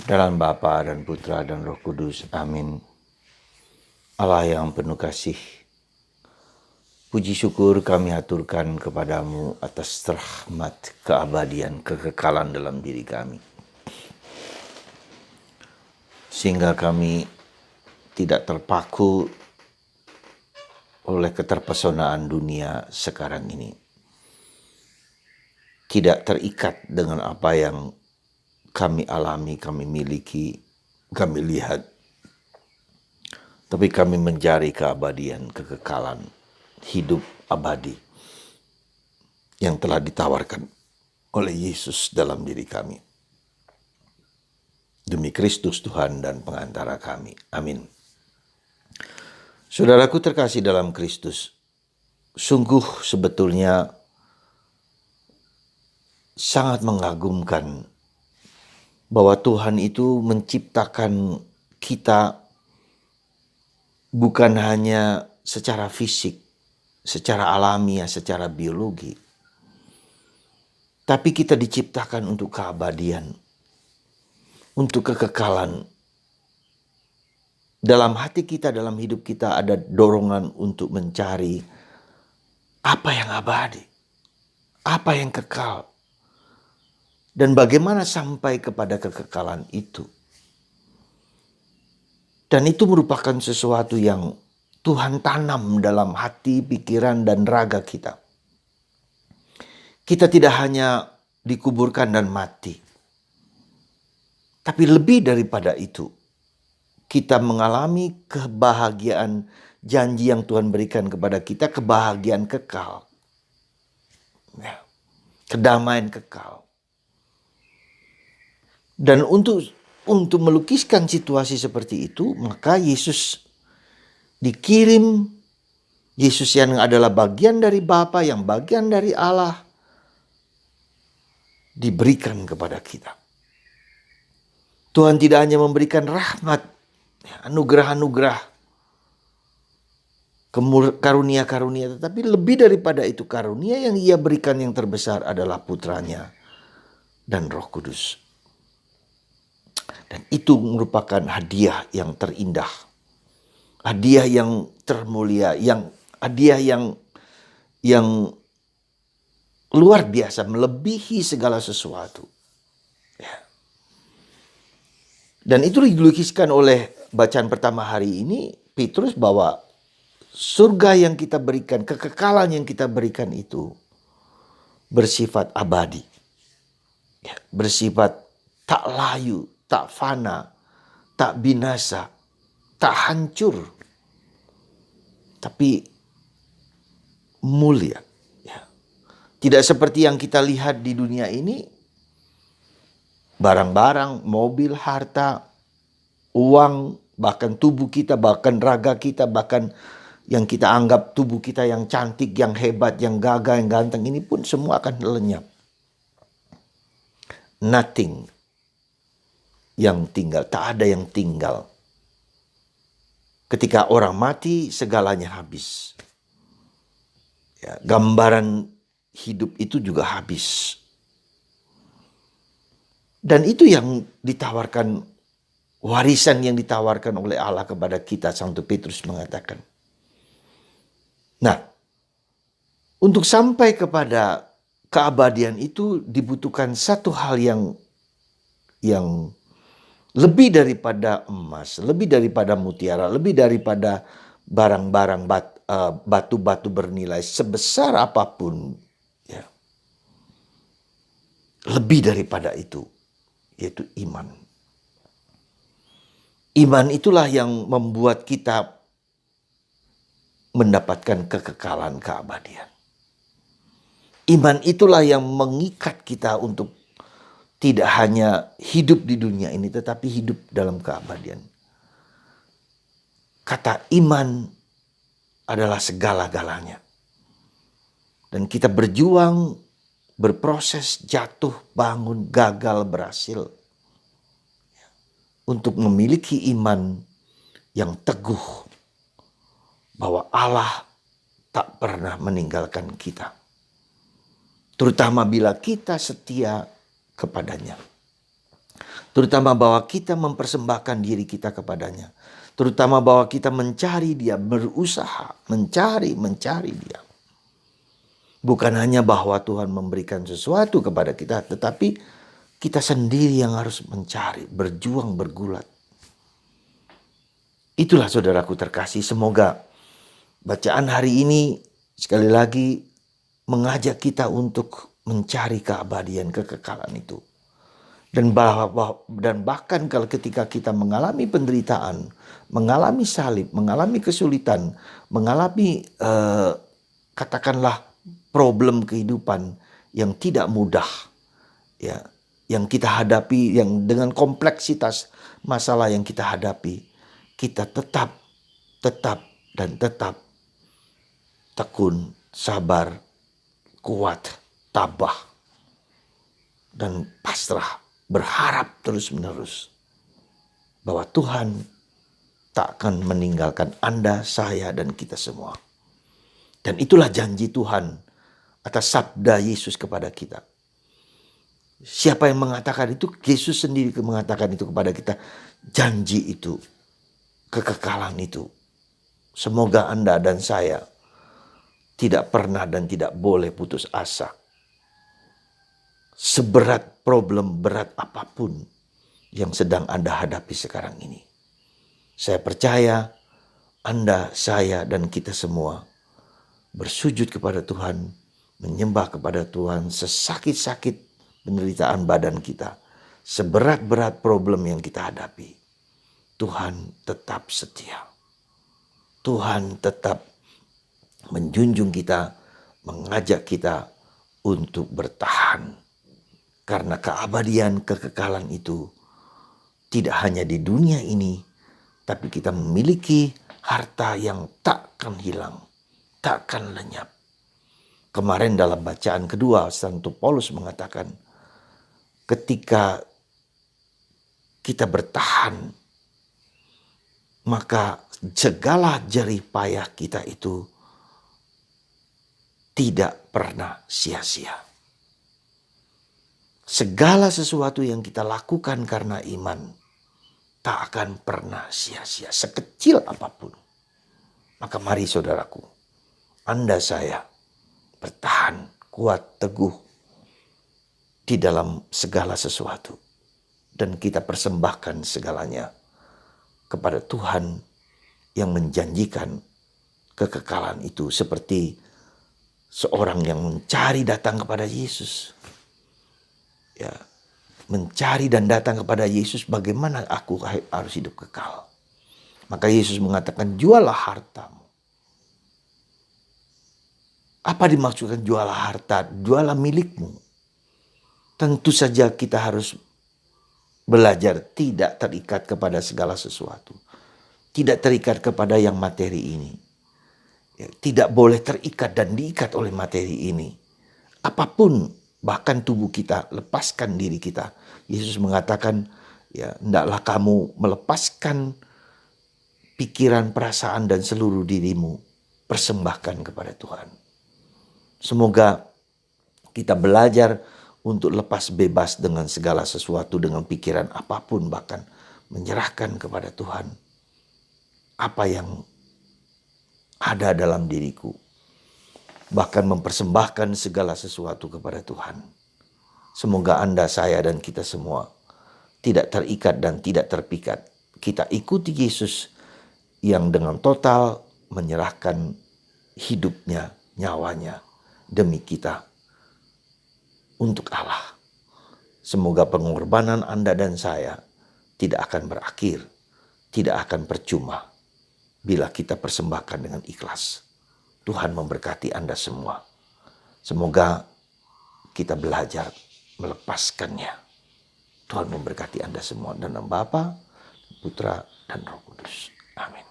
Dalam Bapa dan Putra dan Roh Kudus. Amin. Allah yang penuh kasih, puji syukur kami haturkan kepadamu atas rahmat keabadian, kekekalan dalam diri kami. Sehingga kami tidak terpaku oleh keterpesonaan dunia sekarang ini. Tidak terikat dengan apa yang kami alami, kami miliki, kami lihat. Tapi kami mencari keabadian, kekekalan, hidup abadi yang telah ditawarkan oleh Yesus dalam diri kami. Demi Kristus Tuhan dan pengantara kami. Amin. Saudaraku terkasih dalam Kristus, sungguh sebetulnya sangat mengagumkan bahwa Tuhan itu menciptakan kita bukan hanya secara fisik, secara alamiah, secara biologi, tapi kita diciptakan untuk keabadian, untuk kekekalan. Dalam hati kita, dalam hidup kita ada dorongan untuk mencari apa yang abadi, apa yang kekal, dan bagaimana sampai kepada kekekalan itu. Dan itu merupakan sesuatu yang Tuhan tanam dalam hati, pikiran, dan raga kita. Kita tidak hanya dikuburkan dan mati, tapi lebih daripada itu, kita mengalami kebahagiaan janji yang Tuhan berikan kepada kita, kebahagiaan kekal, kedamaian kekal. Dan untuk melukiskan situasi seperti itu, maka Yesus dikirim, Yesus yang adalah bagian dari Bapa, yang bagian dari Allah, diberikan kepada kita. Tuhan tidak hanya memberikan rahmat, anugerah-anugerah, karunia-karunia, tetapi lebih daripada itu, karunia yang Ia berikan yang terbesar adalah Putranya dan Roh Kudus. Dan itu merupakan hadiah yang terindah, hadiah yang termulia, hadiah yang luar biasa, melebihi segala sesuatu. Ya. Dan itu dilukiskan oleh bacaan pertama hari ini, Petrus, bahwa surga yang kita berikan, kekekalan yang kita berikan itu bersifat abadi, ya, bersifat tak layu, tak fana, tak binasa, tak hancur, tapi mulia. Ya. Tidak seperti yang kita lihat di dunia ini, barang-barang, mobil, harta, uang, bahkan tubuh kita, bahkan raga kita, bahkan yang kita anggap tubuh kita yang cantik, yang hebat, yang gagah, yang ganteng, ini pun semua akan lenyap. Nothing yang tinggal, tak ada yang tinggal. Ketika orang mati, segalanya habis. Ya, gambaran hidup itu juga habis. Dan itu yang ditawarkan, warisan yang ditawarkan oleh Allah kepada kita, Santo Petrus mengatakan. Nah, untuk sampai kepada keabadian itu dibutuhkan satu hal yang lebih daripada emas, lebih daripada mutiara, lebih daripada barang-barang batu-batu bernilai sebesar apapun, ya. Lebih daripada itu, yaitu iman. Iman itulah yang membuat kita mendapatkan kekekalan, keabadian. Iman itulah yang mengikat kita untuk tidak hanya hidup di dunia ini, tetapi hidup dalam keabadian. Kata iman adalah segala-galanya. Dan kita berjuang, berproses, jatuh, bangun, gagal, berhasil, untuk memiliki iman yang teguh bahwa Allah tak pernah meninggalkan kita. Terutama bila kita setia kepadanya. Terutama bahwa kita mempersembahkan diri kita kepadanya. Terutama bahwa kita mencari Dia, berusaha mencari Dia. Bukan hanya bahwa Tuhan memberikan sesuatu kepada kita, tetapi kita sendiri yang harus mencari, berjuang, bergulat. Itulah saudaraku terkasih, semoga bacaan hari ini sekali lagi mengajak kita untuk mencari keabadian, kekekalan itu. Dan bahkan kalau ketika kita mengalami penderitaan, mengalami salib, mengalami kesulitan, mengalami katakanlah problem kehidupan yang tidak mudah, ya, yang kita hadapi, yang dengan kompleksitas masalah yang kita hadapi, kita tetap tekun, sabar, kuat, tabah, dan pasrah, berharap terus-menerus bahwa Tuhan tak akan meninggalkan Anda, saya, dan kita semua. Dan itulah janji Tuhan atas sabda Yesus kepada kita. Siapa yang mengatakan itu? Yesus sendiri mengatakan itu kepada kita. Janji itu, kekekalan itu. Semoga Anda dan saya tidak pernah dan tidak boleh putus asa. Seberat problem, berat apapun yang sedang Anda hadapi sekarang ini. Saya percaya Anda, saya, dan kita semua bersujud kepada Tuhan, menyembah kepada Tuhan, sesakit-sakit penderitaan badan kita, seberat-berat problem yang kita hadapi. Tuhan tetap setia. Tuhan tetap menjunjung kita, mengajak kita untuk bertahan. Karena keabadian, kekekalan itu tidak hanya di dunia ini, tapi kita memiliki harta yang takkan hilang, takkan lenyap. Kemarin dalam bacaan kedua, Santo Paulus mengatakan, ketika kita bertahan, maka segala jerih payah kita itu tidak pernah sia-sia. Segala sesuatu yang kita lakukan karena iman tak akan pernah sia-sia, sekecil apapun. Maka mari saudaraku, Anda saya bertahan, kuat, teguh di dalam segala sesuatu. Dan kita persembahkan segalanya kepada Tuhan yang menjanjikan kekekalan itu, seperti seorang yang mencari datang kepada Yesus. Ya, mencari dan datang kepada Yesus, bagaimana aku harus hidup kekal. Maka Yesus mengatakan, jualah hartamu. Apa dimaksudkan jualah harta? Jualah milikmu. Tentu saja kita harus belajar tidak terikat kepada segala sesuatu. Tidak terikat kepada yang materi ini. Ya, tidak boleh terikat dan diikat oleh materi ini. Apapun, bahkan tubuh kita, lepaskan diri kita. Yesus mengatakan, ya, hendaklah kamu melepaskan pikiran, perasaan, dan seluruh dirimu. Persembahkan kepada Tuhan. Semoga kita belajar untuk lepas bebas dengan segala sesuatu, dengan pikiran apapun, bahkan menyerahkan kepada Tuhan apa yang ada dalam diriku. Bahkan mempersembahkan segala sesuatu kepada Tuhan. Semoga Anda, saya, dan kita semua tidak terikat dan tidak terpikat. Kita ikuti Yesus yang dengan total menyerahkan hidupnya, nyawanya demi kita untuk Allah. Semoga pengorbanan Anda dan saya tidak akan berakhir, tidak akan percuma bila kita persembahkan dengan ikhlas. Tuhan memberkati Anda semua. Semoga kita belajar melepaskannya. Tuhan memberkati Anda semua. Dan Bapa, Putra, dan Roh Kudus. Amin.